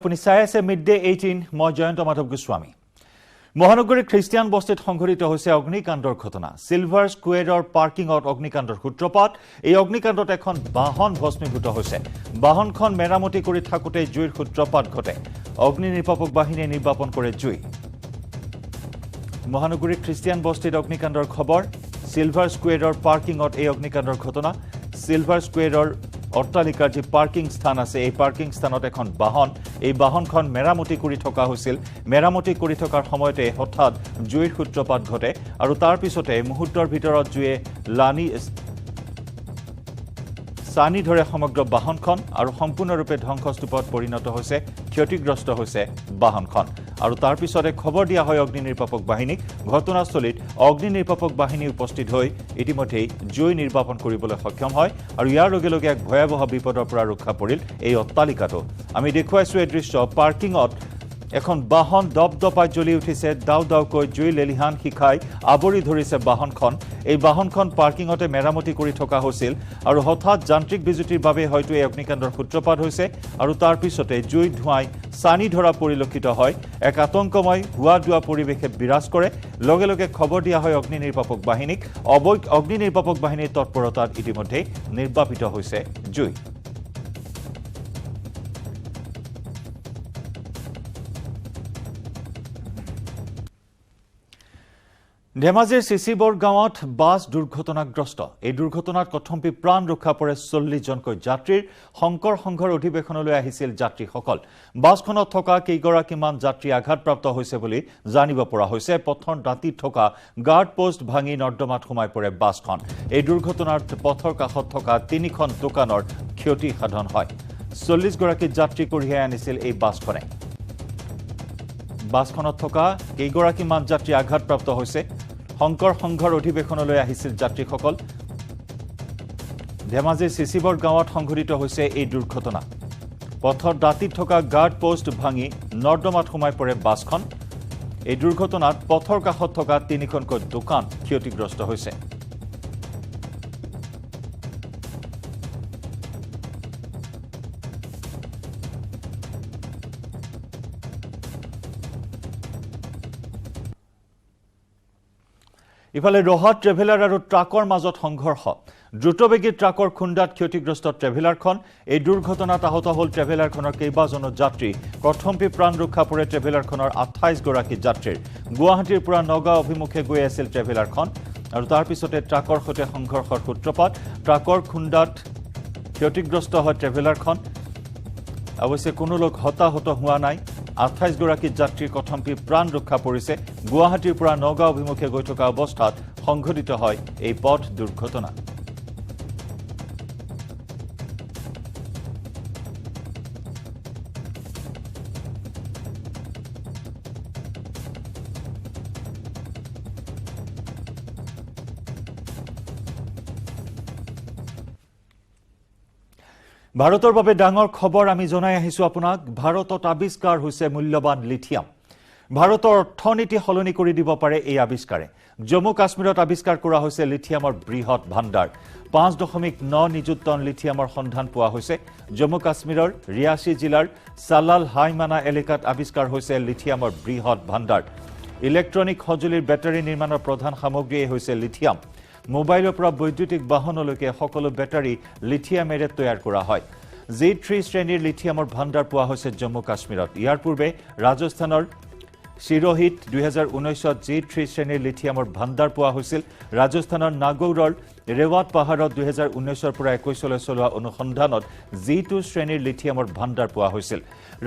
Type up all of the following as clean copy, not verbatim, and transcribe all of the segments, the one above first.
আপুনি চাই আছে মিডডে 18 মই জয়ন্ত মাধৱ গোস্বামী মহানগৰীৰ খ্ৰীষ্টিয়ান বস্তিত সংঘটিত হৈছে অগ্নিকাণ্ডৰ ঘটনা সিলভাৰ স্কোয়াৰৰ পাৰ্কিংত অগ্নিকাণ্ডৰ সূত্ৰপাত এই অগ্নিকাণ্ডত এখন বাহন ভস্মীভূত হৈছে বাহনখন মেৰামতি কৰি থাকোতে জুইৰ সূত্ৰপাত ঘটে অগ্নি নিৰ্বাপক বাহিনীয়ে নিৰ্বাপন কৰে জুই মহানগৰীৰ খ্ৰীষ্টিয়ান বস্তিত অগ্নিকাণ্ডৰ খবৰ সিলভাৰ স্কোয়াৰৰ পাৰ্কিংত এই অগ্নিকাণ্ডৰ ঘটনা সিলভাৰ স্কোয়াৰৰ অট্টালিকাৰ যে পাৰ্কিং স্থান আছে এই পাৰ্কিং স্থানত এখন বাহন এই বাহনখন মেৰামতি কৰি থকা হৈছিল মেৰামতি কৰি থকাৰ সময়তে হঠাৎ জুইৰ সূত্ৰপাত ঘটে আৰু তাৰ পিছতে মুহূৰ্তৰ ভিতৰত জুয়ে সানি ধৰে সমগ্ৰ বাহনখন আৰু সম্পূৰ্ণৰূপে ধ্বংসস্তূপত পৰিণত হৈছে ক্ষতিগ্ৰস্ত হৈছে বাহনখন আৰু তাৰ পিছতে খবৰ দিয়া হয় অগ্নি নিৰ্বাপক বাহিনীক ঘটনাস্থলীত অগ্নি নিৰ্বাপক বাহিনী উপস্থিত হৈ ইতিমধ্যে জুই নিৰ্বাপন কৰিবলৈ সক্ষম হয় আৰু ইয়াৰ লগে লগে এক ভয়াবহ বিপদৰ পৰা ৰক্ষা পৰিল এই অট্টালিকাটো আমি দেখুৱাইছো এই দৃশ্য পাৰ্কিংত এখন বাহন দপদপাই জ্বলি উঠিছে দাও দাওকৈ জুই লেলিহান শিখাই আবৰি ধৰিছে বাহনখন এই বাহনখন পাৰ্কিংতে মেৰামতি কৰি থকা হৈছিল আৰু হঠাৎ যান্ত্ৰিক বিজুতিৰ বাবে হয়তো এই অগ্নিকাণ্ডৰ সূত্ৰপাত হৈছে আৰু তাৰ পিছতে জুই ধুৱাই সানি ধৰা পৰিলক্ষিত হয় এক আতংকময় হুৱা দুৱা পৰিৱেশে বিৰাজ কৰে লগে লগে খবৰ দিয়া হয় অগ্নি নিৰ্বাপক বাহিনীক অগ্নি নিৰ্বাপক বাহিনীৰ তৎপৰতাত ইতিমধ্যে নিৰ্বাপিত হৈছে জুই ধেমাজিৰ সিসিবৰ গাঁৱত বাছ দুৰ্ঘটনাগ্ৰস্ত এই দুৰ্ঘটনাত কথম্পি প্ৰাণ ৰক্ষা পৰে 40 জনকৈ যাত্ৰীৰ শংকৰ সংঘৰ অধিৱেশনলৈ আহিছিল যাত্ৰীসকল বাছখনত থকা কেইগৰাকীমান যাত্ৰী আঘাতপ্ৰাপ্ত হৈছে বুলি জানিব পৰা হৈছে পথৰ দাঁতিত থকা গাৰ্ড পোষ্ট ভাঙি নৰ্দমাত সোমাই পৰে বাছখন এই দুৰ্ঘটনাত পথৰ কাষত থকা 3খন দোকানৰ ক্ষতি সাধন হয় 40 গৰাকী যাত্ৰী কঢ়িয়াই আনিছিল এই বাছখনে বাছখনত থকা কেইগৰাকীমান যাত্ৰী আঘাতপ্ৰাপ্ত হৈছে শংকৰ সংঘৰ অধিৱেশনলৈ আহিছিল যাত্ৰীসকল ধেমাজিৰ সিসিবৰ গাঁৱত সংঘটিত হৈছে এই দুৰ্ঘটনা পথৰ দাঁতিত থকা গাৰ্ড পোষ্ট ভাঙি নৰ্দমাত সোমাই পৰে বাছখন এই দুৰ্ঘটনাত পথৰ কাষত থকা 3খনকৈ দোকান ক্ষতিগ্ৰস্ত হৈছে ইফালে ৰহাত ট্ৰেভেলাৰ আৰু ট্ৰাকৰ মাজত সংঘৰ্ষ দ্ৰুতবেগী ট্ৰাকৰ খুন্দাত ক্ষতিগ্ৰস্ত ট্ৰেভেলাৰখন এই দুৰ্ঘটনাত আহত হ'ল ট্ৰেভেলাৰখনৰ কেইবাজনো যাত্ৰী প্ৰথমপি প্ৰাণ ৰক্ষা পৰে ট্ৰেভেলাৰখনৰ 28 গৰাকী যাত্ৰীৰ গুৱাহাটীৰ পৰা নগাঁও অভিমুখে গৈ আছিল ট্ৰেভেলাৰখন আৰু তাৰ পিছতে ট্ৰাকৰ সৈতে সংঘৰ্ষৰ সূত্ৰপাত ট্ৰাকৰ খুন্দাত ক্ষতিগ্ৰস্ত হয় ট্ৰেভেলাৰখন অৱশ্যে কোনো লোক হতাহত হোৱা নাই 28 গৰাকী যাত্ৰীৰ কথম্পি প্ৰাণ ৰক্ষা পৰিছে গুৱাহাটীৰ পৰা নগাঁও অভিমুখে গৈ থকা অৱস্থাত সংঘটিত হয় এই পথ দুৰ্ঘটনা ভাৰতৰ বাবে ডাঙৰ খবৰ আমি জনাই আহিছো আপোনাক ভাৰতত আৱিষ্কাৰ হৈছে মূল্যৱান লিথিয়াম ভাৰতৰ অৰ্থনীতি সলনি কৰি দিব পাৰে এই আৱিষ্কাৰে জম্মু কাশ্মীৰত আৱিষ্কাৰ কৰা হৈছে লিথিয়ামৰ বৃহৎ ভাণ্ডাৰ 5.9 নিযুত টন লিথিয়ামৰ সন্ধান পোৱা হৈছে জম্মু কাশ্মীৰৰ ৰিয়াসী জিলাৰ সালাল হাইমানা এলেকাত আৱিষ্কাৰ হৈছে লিথিয়ামৰ বৃহৎ ভাণ্ডাৰ ইলেক্ট্ৰনিক সঁজুলিৰ বেটাৰী নিৰ্মাণৰ প্ৰধান সামগ্ৰী হৈছে লিথিয়াম মোবাইলৰ পৰা বৈদ্যুতিক বাহনলৈকে সকলো বেটাৰী লিথিয়ামেৰে তৈয়াৰ কৰা হয় G3 শ্ৰেণীৰ লিথিয়ামৰ ভাণ্ডাৰ পোৱা হৈছে জম্মু কাশ্মীৰত ইয়াৰ পূৰ্বে ৰাজস্থানৰ শিৰোহিত 2019ত G3 শ্ৰেণীৰ লিথিয়ামৰ ভাণ্ডাৰ পোৱা হৈছিল ৰাজস্থানৰ নাগৌৰৰ ৰেৱাত পাহাৰত 2019ৰ পৰা 21লৈ চলোৱা অনুসন্ধানত G2 শ্ৰেণীৰ লিথিয়ামৰ ভাণ্ডাৰ পোৱা হৈছিল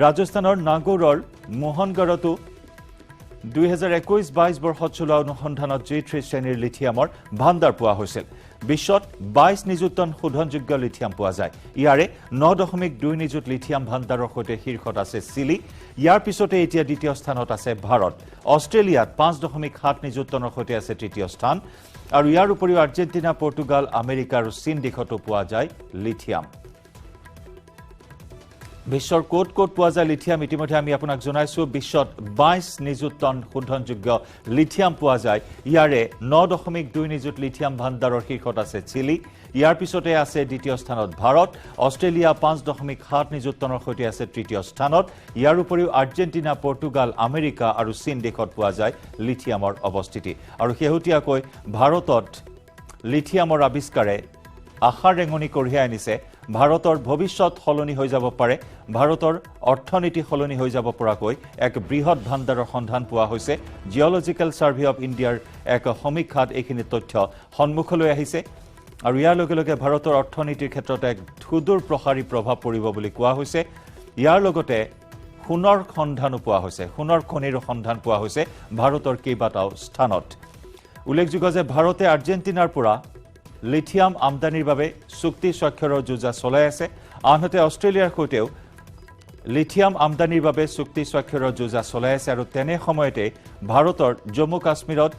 ৰাজস্থানৰ নাগৌৰৰ মোহনগড়তো 2021-22 বৰ্ষত চলোৱা অনুসন্ধানত G3 শ্ৰেণীৰ লিথিয়ামৰ ভাণ্ডাৰ পোৱা হৈছিল বিশ্বত 22 নিযুত টন শোধনযোগ্য লিথিয়াম পোৱা যায় ইয়াৰে 9.2 নিযুত লিথিয়াম ভাণ্ডাৰৰ সৈতে শীৰ্ষত আছে চিলি ইয়াৰ পিছতে এতিয়া দ্বিতীয় স্থানত আছে ভাৰত অষ্ট্ৰেলিয়াত 5.7 নিযুত টনৰ সৈতে আছে তৃতীয় স্থান আৰু ইয়াৰ উপৰিও আৰ্জেণ্টিনা পৰ্তুগাল আমেৰিকা আৰু চীন দেশতো পোৱা যায় লিথিয়াম বিশ্বৰ ক'ত ক'ত পোৱা যায় লিথিয়াম ইতিমধ্যে আমি আপোনাক জনাইছো বিশ্বত 22 নিযুত টন শোধনযোগ্য লিথিয়াম পোৱা যায় ইয়াৰে 9.2 নিযুত লিথিয়াম ভাণ্ডাৰৰ শীৰ্ষত আছে চিলি ইয়াৰ পিছতে আছে দ্বিতীয় স্থানত ভাৰত অষ্ট্ৰেলিয়া 5.7 নিযুত টনৰ সৈতে আছে তৃতীয় স্থানত ইয়াৰ উপৰিও আৰ্জেণ্টিনা পৰ্তুগাল আমেৰিকা আৰু চীন দেশত পোৱা যায় লিথিয়ামৰ অৱস্থিতি আৰু শেহতীয়াকৈ ভাৰতত লিথিয়ামৰ আৱিষ্কাৰে আশাৰ ৰেঙনি কঢ়িয়াই আনিছে ভাৰতৰ ভৱিষ্যত সলনি হৈ যাব পাৰে ভাৰতৰ অৰ্থনীতি সলনি হৈ যাব পৰাকৈ এক বৃহৎ ভাণ্ডাৰৰ সন্ধান পোৱা হৈছে জিঅলজিক্যাল সাৰ্ভে অফ ইণ্ডিয়াৰ এক সমীক্ষাত এইখিনি তথ্য সন্মুখলৈ আহিছে আৰু ইয়াৰ লগে লগে ভাৰতৰ অৰ্থনীতিৰ ক্ষেত্ৰত এক সুদূৰ প্ৰসাৰী প্ৰভাৱ পৰিব বুলি কোৱা হৈছে ইয়াৰ লগতে সোণৰ সন্ধানো পোৱা হৈছে সোণৰ খনিৰ সন্ধান পোৱা হৈছে ভাৰতৰ কেইবাটাও স্থানত উল্লেখযোগ্য যে ভাৰতে আৰ্জেণ্টিনাৰ পৰা লিথিয়াম আমদানিৰ বাবে চুক্তি স্বাক্ষৰৰ যোজা চলাই আছে আনহাতে অষ্ট্ৰেলিয়াৰ সৈতেও লিথিয়াম আমদানিৰ বাবে চুক্তি স্বাক্ষৰৰ যোজা চলাই আছে আৰু তেনে সময়তে ভাৰতৰ জম্মু কাশ্মীৰত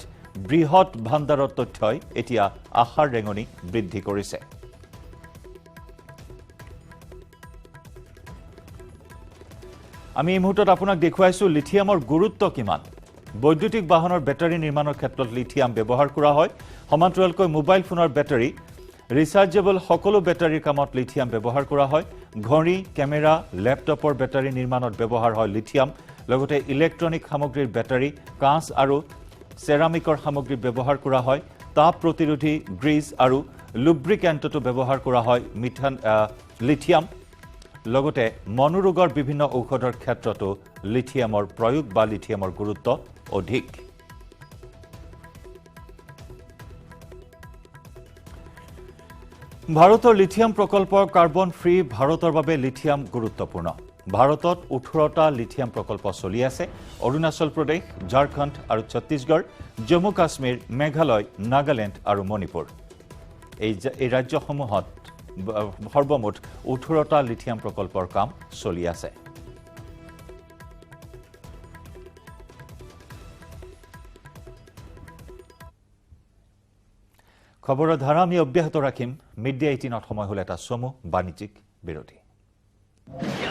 বৃহৎ ভাণ্ডাৰৰ তথ্যই এতিয়া আশাৰ ৰেঙনি বৃদ্ধি কৰিছে আমি এই মুহূৰ্তত আপোনাক দেখুৱাইছো লিথিয়ামৰ গুৰুত্ব কিমান বৈদ্যুতিক বাহনৰ বেটাৰী নিৰ্মাণৰ ক্ষেত্ৰত লিথিয়াম ব্যৱহাৰ কৰা হয় সমান্তৰালকৈ মোবাইল ফোনৰ বেটাৰী ৰিচাৰ্জেবল সকলো বেটাৰীৰ কামত লিথিয়াম ব্যৱহাৰ কৰা হয় ঘড়ী কেমেৰা লেপটপৰ বেটাৰী নিৰ্মাণত ব্যৱহাৰ হয় লিথিয়াম লগতে ইলেক্ট্ৰনিক সামগ্ৰীৰ বেটাৰী কাঁচ আৰু চেৰামিকৰ সামগ্ৰী ব্যৱহাৰ কৰা হয় তাপ প্ৰতিৰোধী গ্ৰীজ আৰু লুব্ৰিকেণ্টতো ব্যৱহাৰ কৰা হয় লিথিয়াম লগতে মনোৰোগৰ বিভিন্ন ঔষধৰ ক্ষেত্ৰতো লিথিয়ামৰ প্ৰয়োগ বা লিথিয়ামৰ গুৰুত্ব অধিক ভাৰতৰ লিথিয়াম প্ৰকল্পৰ কাৰ্বন ফ্ৰী ভাৰতৰ বাবে লিথিয়াম গুৰুত্বপূৰ্ণ ভাৰতত 18টা লিথিয়াম প্ৰকল্প চলি আছে অৰুণাচল প্ৰদেশ ঝাৰখণ্ড আৰু ছত্তীশগড় জম্মু কাশ্মীৰ মেঘালয় নাগালেণ্ড আৰু মণিপুৰ এই ৰাজ্যসমূহত সৰ্বমুঠ 18টা লিথিয়াম প্ৰকল্পৰ কাম চলি আছে খবৰৰ ধাৰা আমি অব্যাহত ৰাখিম মিডিয়া 18ত সময় হল এটা চমু বাণিজ্যিক বিৰতি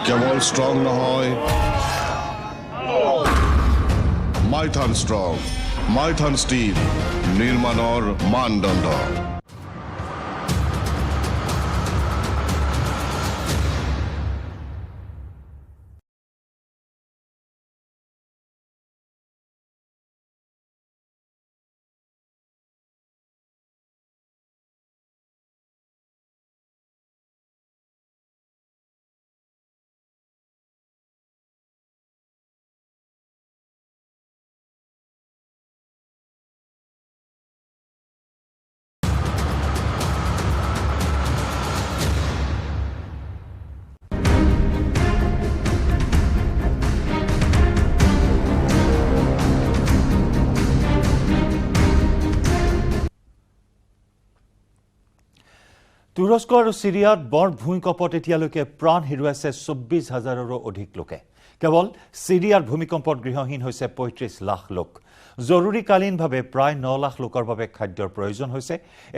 কেৱল ষ্ট্ৰং নহয় মাইথান ষ্ট্ৰং মাইথান ষ্টীল নিৰ্মাণৰ মানদণ্ড তুৰস্ক আৰু সিৰিয়াত বৰ ভূমিকম্পত এতিয়ালৈকে প্ৰাণ হেৰুৱাইছে 24,000ৰো অধিক লোকে কেৱল সিৰিয়াৰ ভূমিকম্পত গৃহহীন হৈছে 35 লাখ লোক জৰুৰীকালীনভাৱে প্ৰায় 9 লাখ লোকৰ বাবে খাদ্যৰ প্ৰয়োজন হৈছে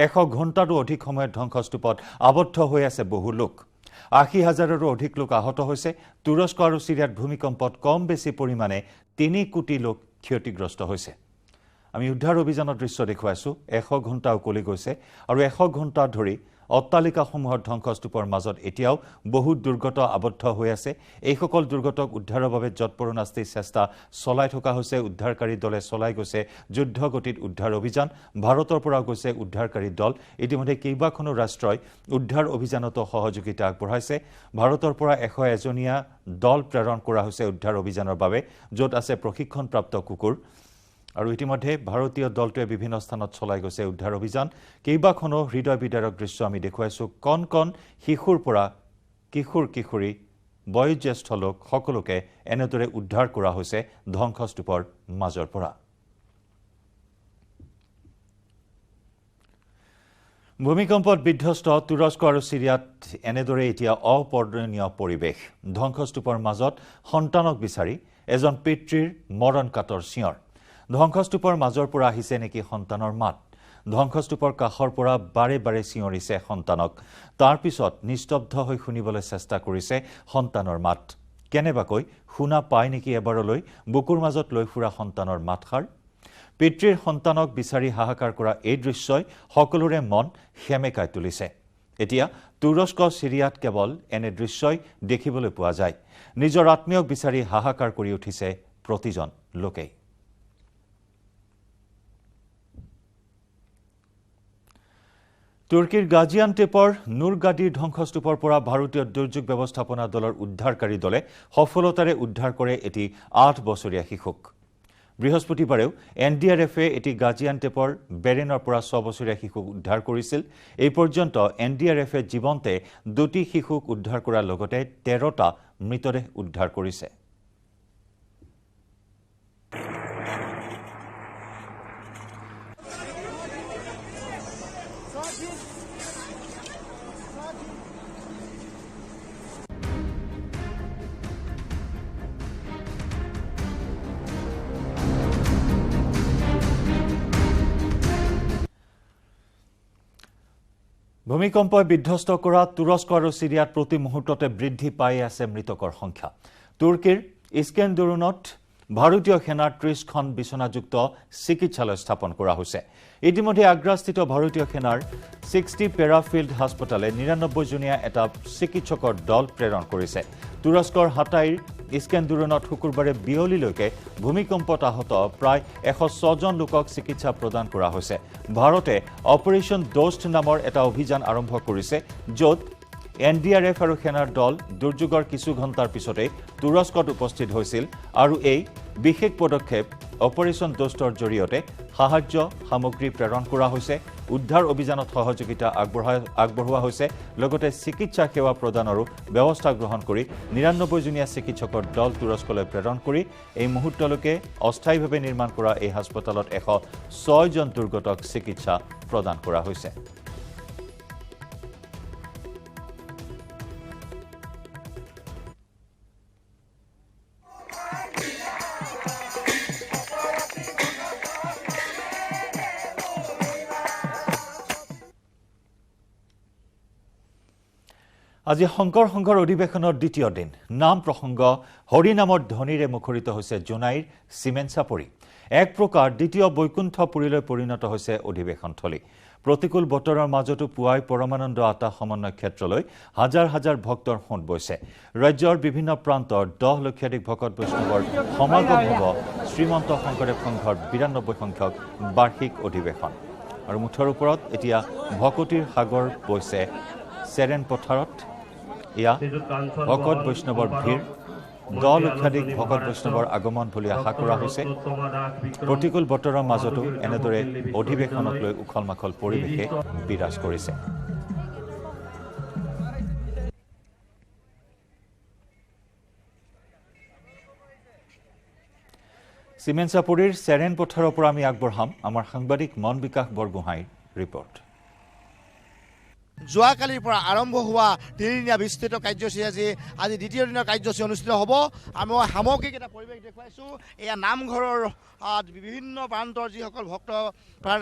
100 ঘণ্টাৰো অধিক সময়ত ধ্বংসস্তূপত আবদ্ধ হৈ আছে বহু লোক 80,000ৰো অধিক লোক আহত হৈছে তুৰস্ক আৰু সিৰিয়াত ভূমিকম্পত কম বেছি পৰিমাণে 3 কোটি লোক ক্ষতিগ্ৰস্ত হৈছে আমি উদ্ধাৰ অভিযানৰ দৃশ্য দেখুৱাইছো 100 ঘণ্টা উকলি গৈছে আৰু 100 ঘণ্টা ধৰি অট্টালিকাসমূহৰ ধ্বংসস্তূপৰ মাজত এতিয়াও বহু দুৰ্গত আবদ্ধ হৈ আছে এইসকল দুৰ্গতক উদ্ধাৰৰ বাবে যৎপৰোনাস্তি চেষ্টা চলাই থকা হৈছে উদ্ধাৰকাৰী দলে চলাই গৈছে যুদ্ধগতিত উদ্ধাৰ অভিযান ভাৰতৰ পৰা গৈছে উদ্ধাৰকাৰী দল ইতিমধ্যে কেইবাখনো ৰাষ্ট্ৰই উদ্ধাৰ অভিযানত সহযোগিতা আগবঢ়াইছে ভাৰতৰ পৰা 101 জনীয়া দল প্ৰেৰণ কৰা হৈছে উদ্ধাৰ অভিযানৰ বাবে য'ত আছে প্ৰশিক্ষণপ্ৰাপ্ত কুকুৰ আৰু ইতিমধ্যে ভাৰতীয় দলটোৱে বিভিন্ন স্থানত চলাই গৈছে উদ্ধাৰ অভিযান কেইবাখনো হৃদয় বিদাৰক দৃশ্য আমি দেখুৱাইছো কণ কণ শিশুৰ পৰা কিশোৰী বয়োজ্যেষ্ঠ লোক সকলোকে এনেদৰে উদ্ধাৰ কৰা হৈছে ধ্বংসস্তূপৰ মাজৰ পৰা ভূমিকম্পত বিধ্বস্ত তুৰস্ক আৰু সিৰিয়াত এনেদৰে এতিয়া অপৰ্দনীয় পৰিৱেশ ধ্বংসস্তূপৰ মাজত সন্তানক বিচাৰি এজন পিতৃৰ মৰণ কাতৰ চিঞৰ ধ্বংসস্তূপৰ মাজৰ পৰা আহিছে নেকি সন্তানৰ মাত ধ্বংসস্তূপৰ কাষৰ পৰা বাৰে বাৰে চিঞৰিছে সন্তানক তাৰ পিছত নিস্তব্ধ হৈ শুনিবলৈ চেষ্টা কৰিছে সন্তানৰ মাত কেনেবাকৈ শুনা পায় নেকি এবাৰলৈ বুকুৰ মাজত লৈ ফুৰা সন্তানৰ মাতষাৰ পিতৃৰ সন্তানক বিচাৰি হাহাকাৰ কৰা এই দৃশ্যই সকলোৰে মন সেমেকাই তুলিছে এতিয়া তুৰস্ক সিৰিয়াত কেৱল এনে দৃশ্যই দেখিবলৈ পোৱা যায় নিজৰ আত্মীয়ক বিচাৰি হাহাকাৰ কৰি উঠিছে প্ৰতিজন লোকেই তুৰ্কীৰ গাজিয়ান্টেপৰ নুৰগাদিৰ ধ্বংসস্তূপৰ পৰা ভাৰতীয় দুৰ্যোগ ব্যৱস্থাপনা দলৰ উদ্ধাৰকাৰী দলে সফলতাৰে উদ্ধাৰ কৰে এটি 8 বছৰীয়া শিশুক বৃহস্পতিবাৰেও এনডিআৰএফে এটি গাজিয়ান্টেপৰ বেৰেনৰ পৰা 6 বছৰীয়া শিশুক উদ্ধাৰ কৰিছিল এই পৰ্যন্ত এনডিআৰএফে জীৱন্তে 2টি শিশুক উদ্ধাৰ কৰাৰ লগতে 13টা মৃতদেহ উদ্ধাৰ কৰিছে ভূমিকম্পই বিধ্বস্ত কৰা তুৰস্ক আৰু সিৰিয়াত প্ৰতি মুহূৰ্ততে বৃদ্ধি পাই আছে মৃতকৰ সংখ্যা তুৰ্কীৰ ইস্কেন্দুৰুনত ভাৰতীয় সেনাৰ 30খন বিছনাযুক্ত চিকিৎসালয় স্থাপন কৰা হৈছে ইতিমধ্যে আগ্ৰাস্থিত ভাৰতীয় সেনাৰ 60 পেৰাফিল্ড হাস্পতালে 99জনীয়া এটা চিকিৎসকৰ দল প্ৰেৰণ কৰিছে তুৰস্কৰ হাটাইৰ ইস্কেন্দুৰুনত শুকুৰবাৰে বিয়লিলৈকে ভূমিকম্পত আহত প্ৰায় 106 জন লোকক চিকিৎসা প্ৰদান কৰা হৈছে ভাৰতে অপাৰেশ্যন ডোষ্ট নামৰ এটা অভিযান আৰম্ভ কৰিছে য'ত এনডিআৰএফ আৰু সেনাৰ দল দুৰ্যোগৰ কিছু ঘণ্টাৰ পিছতে তুৰস্কত উপস্থিত হৈছিল আৰু এই বিশেষ পদক্ষেপ অপাৰেশ্যন ডোষ্টৰ জৰিয়তে সাহায্য সামগ্ৰী প্ৰেৰণ কৰা হৈছে উদ্ধাৰ অভিযানত সহযোগিতা আগবঢ়োৱা হৈছে লগতে চিকিৎসা সেৱা প্ৰদানৰো ব্যৱস্থা গ্ৰহণ কৰি 99জনীয়া চিকিৎসকৰ দল তুৰস্কলৈ প্ৰেৰণ কৰি এই মুহূৰ্তলৈকে অস্থায়ীভাৱে নিৰ্মাণ কৰা এই হাস্পতালত 106 জন দুৰ্গতক চিকিৎসা প্ৰদান কৰা হৈছে আজি শংকৰ সংঘৰ অধিৱেশনৰ দ্বিতীয় দিন নাম প্ৰসংগ হৰি নামৰ ধ্বনিৰে মুখৰিত হৈছে জোনাইৰ চিমেণ্ট চাপৰি এক প্ৰকাৰ দ্বিতীয় বৈকুণ্ঠপুৰীলৈ পৰিণত হৈছে অধিৱেশনথলী প্ৰতিকূল বতৰৰ মাজতো পুৱাই পৰমানন্দ আতা সমন্বয় ক্ষেত্ৰলৈ হাজাৰ হাজাৰ ভক্তৰ সোঁত বৈছে ৰাজ্যৰ বিভিন্ন প্ৰান্তৰ 10 লক্ষাধিক ভকত বৈষ্ণৱৰ সমাগম হ'ব শ্ৰীমন্ত শংকৰদেৱ সংঘৰ 92 সংখ্যক বাৰ্ষিক অধিৱেশন আৰু মুঠৰ ওপৰত এতিয়া ভকতিৰ সাগৰ বৈছে চেৰেন পথাৰত ইয়া ভকত বৈষ্ণৱৰ ভিৰ 10 লক্ষাধিক ভকত বৈষ্ণৱৰ আগমন বুলি আশা কৰা হৈছে প্ৰতিকূল বতৰৰ মাজতো এনেদৰে অধিৱেশনক লৈ উখল মাখল পৰিৱেশে বিৰাজ কৰিছে চিমেণ্ট চাপৰিৰ চেৰেন পথাৰৰ পৰা আমি আগবঢ়াম আমাৰ সাংবাদিক মন বিকাশ বৰগোহাঁইৰ ৰিপৰ্ট যোৱাকালিৰ পৰা আৰম্ভ হোৱা তিনিদিনীয়া বিস্তৃত কাৰ্যসূচী আজি দ্বিতীয় দিনৰ কাৰ্যসূচী অনুষ্ঠিত হ'ব আমি সামগ্ৰিক এটা পৰিৱেশ দেখুৱাইছোঁ এয়া নামঘৰৰ বিভিন্ন প্ৰান্তৰ যিসকল ভক্ত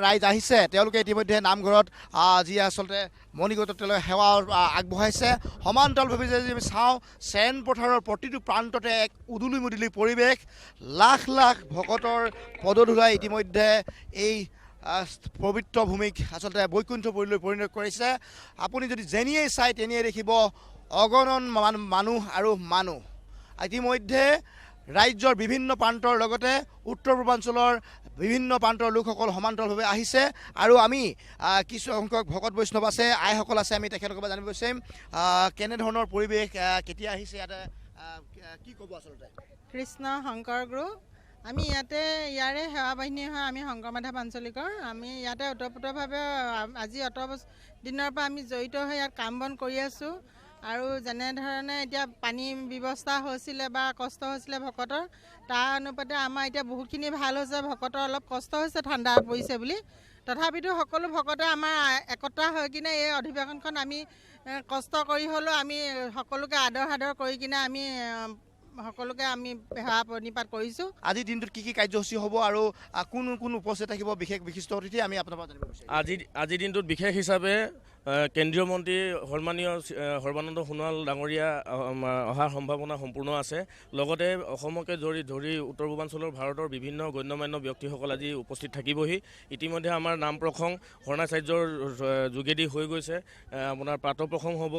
ৰাইজ আহিছে তেওঁলোকে ইতিমধ্যে নামঘৰত যি আচলতে মণিকূটত তেওঁলোকে সেৱা আগবঢ়াইছে সমান্তৰালভাৱে যদি আমি চাওঁ চেৰেন পথাৰৰ প্ৰতিটো প্ৰান্ততে এক উদুলি মুদুলি পৰিৱেশ লাখ লাখ ভকতৰ পদধূলাই ইতিমধ্যে এই পবিত্ৰ ভূমিক আচলতে বৈকুণ্ঠপুৰীলৈ পৰিণত কৰিছে আপুনি যদি যেনিয়ে চাই তেনিয়ে দেখিব অগণন মানুহ আৰু মানুহ ইতিমধ্যে ৰাজ্যৰ বিভিন্ন প্ৰান্তৰ লগতে উত্তৰ পূৰ্বাঞ্চলৰ বিভিন্ন প্ৰান্তৰ লোকসকল সমান্তৰালভাৱে আহিছে আৰু আমি কিছু সংখ্যক ভকত বৈষ্ণৱ আছে আইসকল আছে আমি তেখেতলোকৰ পৰা জানিব বিচাৰিম কেনেধৰণৰ পৰিৱেশ কেতিয়া আহিছে ইয়াতে কি ক'ব আচলতে কৃষ্ণ শংকৰ গুৰু আমি ইয়াৰে সেৱা বাহিনী হয় আমি শংকৰ মাধৱ আঞ্চলিকৰ আমি ইয়াতে ওতঃপ্ৰোতভাৱে আজি অত দিনৰ পৰা আমি জড়িত হৈ ইয়াত কাম বন কৰি আছোঁ আৰু যেনেধৰণে এতিয়া পানী ব্যৱস্থা হৈছিলে বা কষ্ট হৈছিলে ভকতৰ তাৰ অনুপাতে আমাৰ এতিয়া বহুতখিনি ভাল হৈছে ভকতৰ অলপ কষ্ট হৈছে ঠাণ্ডা পৰিছে বুলি তথাপিতো সকলো ভকতে আমাৰ একতা হৈ কিনে এই অধিৱেশনখন আমি কষ্ট কৰি হ'লেও আমি সকলোকে আদৰ সাদৰ কৰি কিনে আমি সকলোকে আমি সেৱা প্ৰণিপাত কৰিছোঁ। আজিৰ দিনটোত কি কাৰ্যসূচী হ'ব আৰু কোন কোন উপস্থিত থাকিব বিশেষ বিশিষ্ট অতিথি আমি আপোনাৰ পৰা জানিব বিচাৰিম। আজিৰ দিনটোত বিশেষ হিচাপে কেন্দ্ৰীয় মন্ত্ৰী সন্মানীয় সৰ্বানন্দ সোণোৱাল ডাঙৰীয়া অহাৰ সম্ভাৱনা সম্পূৰ্ণ আছে। লগতে অসমকে ধৰি উত্তৰ পূৰ্বাঞ্চলৰ ভাৰতৰ বিভিন্ন গণ্যমান্য ব্যক্তিসকল আজি উপস্থিত থাকিবহি। ইতিমধ্যে আমাৰ নাম প্ৰসংগ শৰ্ণাচাৰ্যৰ যোগেদি হৈ গৈছে, আপোনাৰ প্ৰাতঃ প্ৰসংগ হ'ব,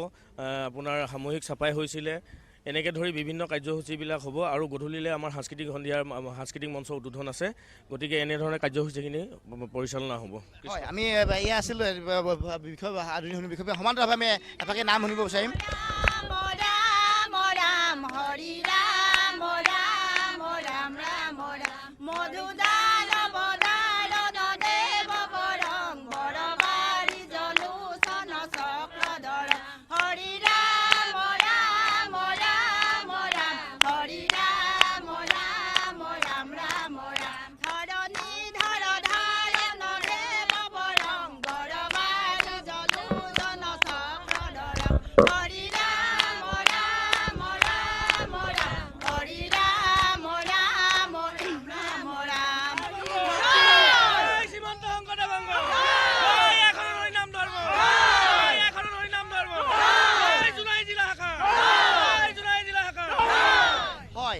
আপোনাৰ সামূহিক চাপাই হৈছিলে। এনেকৈ ধৰি বিভিন্ন কাৰ্যসূচীবিলাক হ'ব আৰু গধূলিলৈ আমাৰ সাংস্কৃতিক মঞ্চ উদ্বোধন আছে। গতিকে এনেধৰণে কাৰ্যসূচীখিনি পৰিচালনা হ'ব। হয়, আমি এয়া আছিলোঁ বিষয় সমান্তৰালভাৱে আমি এফাকে নাম শুনিব বিচাৰিম।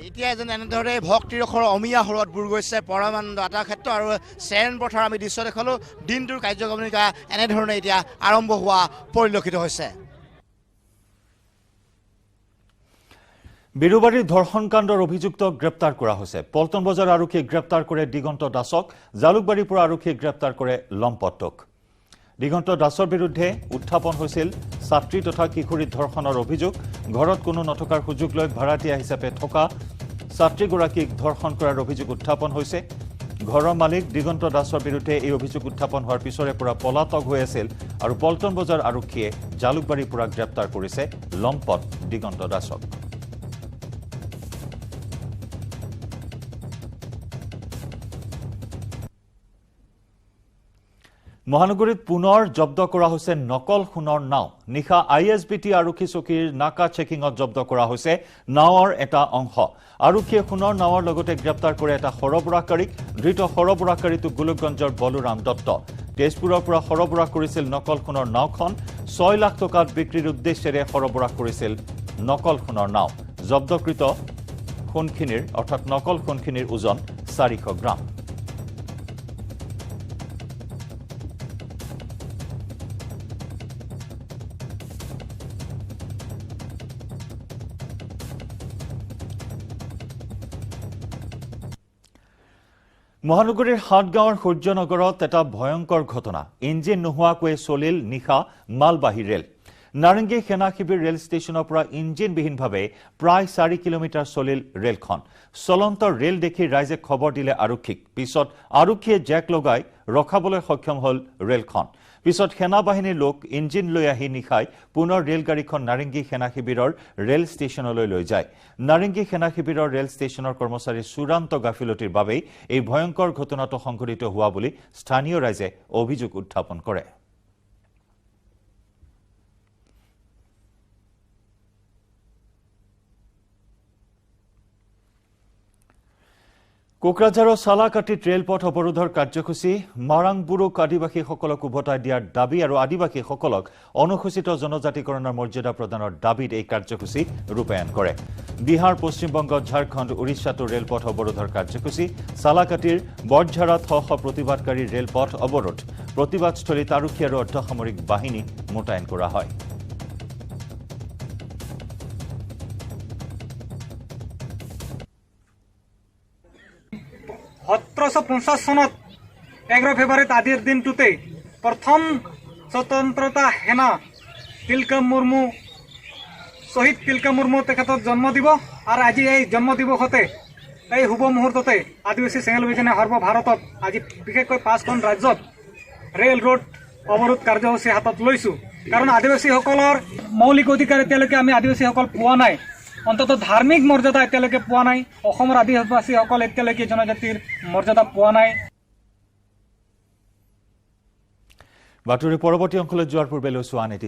এতিয়া যেন এনেদৰে ভক্তিৰ অখৰ অমীয়া হৰত বুৰ গৈছে পৰমানন্দ আটাক্ষেত্ৰ আৰু চেৰেন পথাৰ আমি দৃশ্য দেখালোঁ। দিনটোৰ কাৰ্যক্ৰমণিকা এনেধৰণে এতিয়া আৰম্ভ হোৱা পৰিলক্ষিত হৈছে। বিৰুবাৰীৰ ধৰ্ষণ কাণ্ডৰ অভিযুক্তক গ্ৰেপ্তাৰ কৰা হৈছে। পল্টন বজাৰ আৰক্ষীয়ে গ্ৰেপ্তাৰ কৰে দিগন্ত দাসক, জালুকবাৰীৰ পৰা আৰক্ষীয়ে গ্ৰেপ্তাৰ কৰে লম্পটক। দিগন্ত দাসৰ বিৰুদ্ধে উত্থাপন হৈছিল ছাত্ৰী তথা কিশোৰী ধৰ্ষণৰ অভিযোগ। ঘৰত কোনো নথকাৰ সুযোগ লৈ ভাড়াতীয়া হিচাপে থকা ছাত্ৰীগৰাকীক ধৰ্ষণ কৰাৰ অভিযোগ উত্থাপন হৈছে। ঘৰৰ মালিক দিগন্ত দাসৰ বিৰুদ্ধে এই অভিযোগ উত্থাপন হোৱাৰ পিছৰে পৰা পলাতক হৈ আছিল আৰু পল্টন বজাৰ আৰক্ষীয়ে জালুকবাৰীৰ পৰা গ্ৰেপ্তাৰ কৰিছে লম্পট দিগন্ত দাসক। মহানগৰীত পুনৰ জব্দ কৰা হৈছে নকল সোণৰ নাও। নিশা ISBT আৰক্ষী চকীৰ নাকা চেকিঙত জব্দ কৰা হৈছে নাৱৰ এটা অংশ। আৰক্ষীয়ে সোণৰ নাৱৰ লগতে গ্ৰেপ্তাৰ কৰে এটা সৰবৰাহকাৰীক। ধৃত সৰবৰাহকাৰীটো গোলকগঞ্জৰ বলোৰাম দত্ত। তেজপুৰৰ পৰা সৰবৰাহ কৰিছিল নকল সোণৰ নাওখন। 6 লাখ টকাত বিক্ৰীৰ উদ্দেশ্যেৰে সৰবৰাহ কৰিছিল নকল সোণৰ নাও। জব্দকৃত সোণখিনিৰ অৰ্থাৎ নকল সোণখিনিৰ ওজন 400 গ্ৰাম। মহানগৰীৰ হাটগাঁৱৰ সূৰ্যনগৰত এটা ভয়ংকৰ ঘটনা। ইঞ্জিন নোহোৱাকৈয়ে চলিল নিশা মালবাহী ৰেল। নাৰেংগী সেনা শিবিৰ ৰেল ষ্টেচনৰ পৰা ইঞ্জিনবিহীনভাৱে প্ৰায় 4 কিলোমিটাৰ চলিল ৰেলখন। চলন্ত ৰেল দেখি ৰাইজে খবৰ দিলে আৰক্ষীক। পিছত আৰক্ষীয়ে জেক লগাই ৰখাবলৈ সক্ষম হ'ল ৰেলখন। পিছত সেনাবাহিনীৰ লোক ইঞ্জিন লৈ আহি নিশাই পুনৰ ৰেলগাড়ীখন নাৰেংগী সেনা শিবিৰৰ ৰেল ষ্টেচনলৈ লৈ যায়। নাৰেংগী সেনা শিবিৰৰ ৰেল ষ্টেচনৰ কৰ্মচাৰীৰ চূড়ান্ত গাফিলতিৰ বাবেই এই ভয়ংকৰ ঘটনাটো সংঘটিত হোৱা বুলি স্থানীয় ৰাইজে অভিযোগ উত্থাপন কৰে। কোকৰাঝাৰৰ চালাকাটিত ৰেলপথ অৱৰোধৰ কাৰ্যসূচী। মাৰাংবুৰুক আদিবাসীসকলক উভতাই দিয়াৰ দাবী আৰু আদিবাসীসকলক অনুসূচিত জনজাতিকৰণৰ মৰ্যাদা প্ৰদানৰ দাবীত এই কাৰ্যসূচী ৰূপায়ণ কৰে। বিহাৰ, পশ্চিমবংগ, ঝাৰখণ্ড, উৰিষ্যাতো ৰেলপথ অৱৰোধৰ কাৰ্যসূচী। চালাকাটিৰ বৰঝাৰাত শ প্ৰতিবাদকাৰী ৰেলপথ অৱৰোধ। প্ৰতিবাদস্থলীত আৰক্ষী আৰু অৰ্ধসামৰিক বাহিনী মোতায়েন কৰা হয়। 1750 চনত 11 ফেব্ৰুৱাৰীত আজিৰ দিনটোতে প্ৰথম স্বতন্ত্ৰতা সেনা শ্বহীদ তিলকা মুৰ্মু তেখেতৰ জন্ম দিৱস। আৰু আজি এই জন্ম দিৱসতে এই শুভ মুহূৰ্ততে আদিবাসী চেঙেল অভিযানে সৰ্বভাৰতত আজি বিশেষকৈ 5খন ৰাজ্যত ৰেল ৰোড অৱৰোধ কাৰ্যসূচী হাতত লৈছোঁ। কাৰণ আদিবাসীসকলৰ মৌলিক অধিকাৰ এতিয়ালৈকে আমি আদিবাসীসকল পোৱা নাই। অন্তত ধাৰ্মিক মৰ্যাদা এতিয়ালৈকে পোৱা নাই। অসমৰ আদিবাসীসকল এতিয়ালৈকে জনজাতিৰ মৰ্যাদা পোৱা নাই। বাতৰি পৰৱৰ্তী অংশলৈ যোৱাৰ পূৰ্বে লৈছোঁ আন এটি